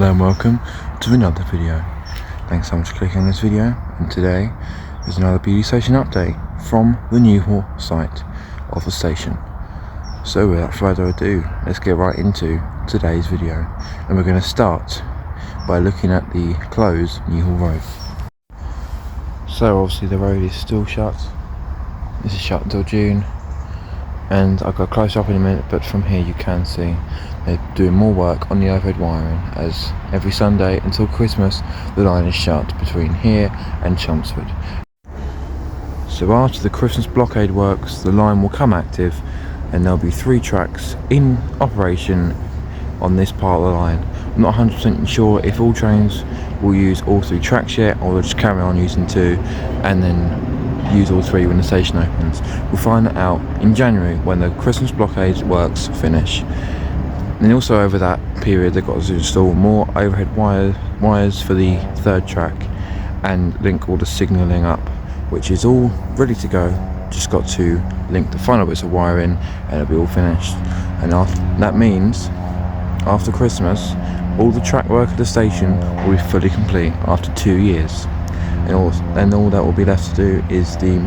Hello and welcome to another video. Thanks so much for clicking on this video, and today is another Beaulieu station update from the Newhall site of the station. So without further ado, let's get right into today's video, and we're going to start by looking at the closed Newhall Road. So obviously the road is still shut. This is shut until June, and I'll go close up in a minute, but from here you can see they're doing more work on the overhead wiring, as every Sunday until Christmas the line is shut between here and Chelmsford. So after the Christmas blockade works, the line will come active and there'll be 3 tracks in operation on this part of the line. I'm not 100% sure if all trains will use all 3 tracks yet, or they'll just carry on using 2 and then use all 3 when the station opens. We'll find that out in January when the Christmas blockade works finish. And also over that period they've got to install more overhead wires for the 3rd track and link all the signalling up, which is all ready to go. Just got to link the final bits of wiring and it'll be all finished. And that means after Christmas all the track work at the station will be fully complete after 2 years. And all that will be left to do is the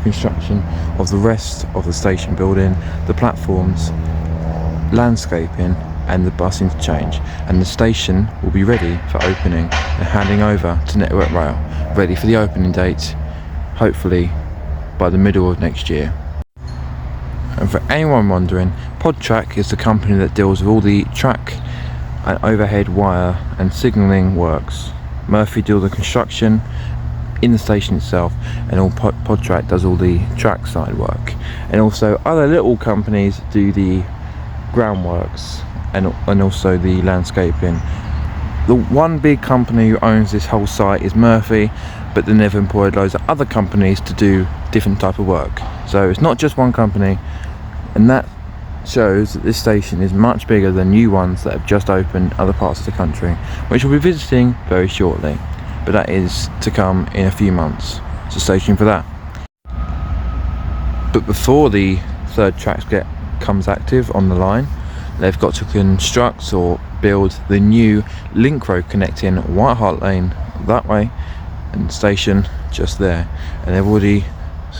construction of the rest of the station building, the platforms, landscaping and the bus interchange, and the station will be ready for opening and handing over to Network Rail, ready for the opening date, hopefully by the middle of next year. And for anyone wondering, PodTrack is the company that deals with all the track and overhead wire and signalling works. Murphy deals with the construction in the station itself, and all PodTrack does all the track side work. And also other little companies do the groundworks and also the landscaping. The one big company who owns this whole site is Murphy, but then they've employed loads of other companies to do different type of work. So it's not just one company, and that shows that this station is much bigger than new ones that have just opened other parts of the country, which we'll be visiting very shortly, but that is to come in a few months, so stay tuned for that. But before the 3rd track comes active on the line, they've got to construct or build the new link road connecting White Hart Lane that way and the station just there, and they've already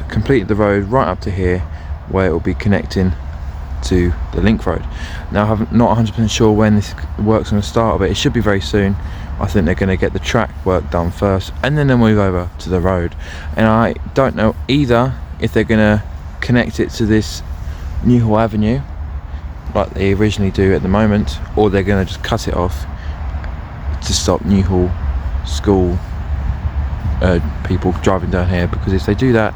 completed the road right up to here where it will be connecting to the link road. Now I'm not 100% sure when this work's going to start, but it should be very soon. I think they're going to get the track work done first and then they'll move over to the road, and I don't know either if they're going to connect it to this Newhall Avenue like they originally do at the moment, or they're going to just cut it off to stop Newhall school people driving down here, because if they do that,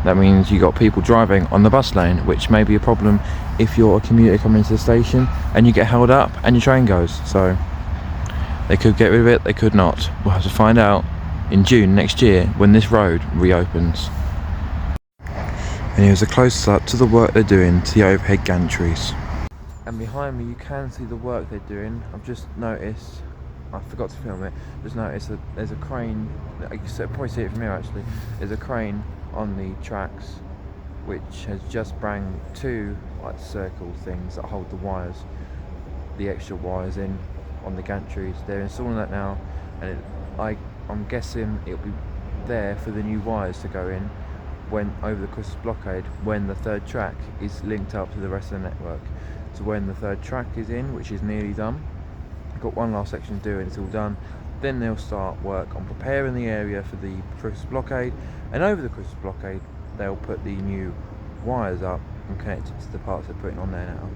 that means you got people driving on the bus lane, which may be a problem if you're a commuter coming into the station and you get held up and your train goes. So they could get rid of it, they could not. We'll have to find out in June next year when this road reopens. And here's a close-up to the work they're doing to the overhead gantries. And behind me you can see the work they're doing. I've just noticed, I forgot to film it, just noticed that there's a crane, you can probably see it from here actually, there's a crane on the tracks which has just brought 2 like circle things that hold the wires, the extra wires in on the gantries. They're installing that now, and I'm guessing it'll be there for the new wires to go in when over the Christmas blockade, when the 3rd track is linked up to the rest of the network. So when the 3rd track is in, which is nearly done, I've got one last section to do and it's all done, then they'll start work on preparing the area for the Christmas blockade, and over the Christmas blockade they'll put the new wires up and connect it to the parts they're putting on there now.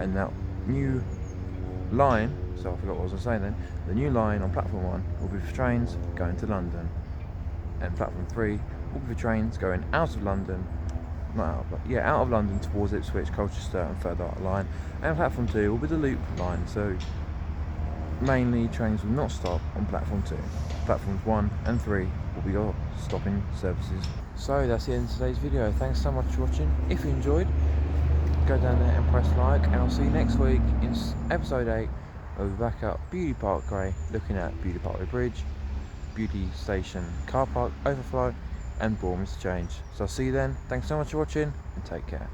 And that new line, so I forgot what I was saying then, the new line on platform 1 will be for trains going to London, and platform 3 will be for trains going out of London, out of London towards Ipswich, Colchester and further up the line, and platform 2 will be the loop line. So mainly trains will not stop on platform 2. Platforms 1 and 3 will be all stopping services. So that's the end of today's video. Thanks so much for watching. If you enjoyed, go down there and press like, and I'll see you next week in episode 8 where we'll be back up Beaulieu Parkway looking at Beaulieu Parkway Bridge, Beaulieu Station car park overflow and Bournemouth Change. So I'll see you then. Thanks so much for watching and take care.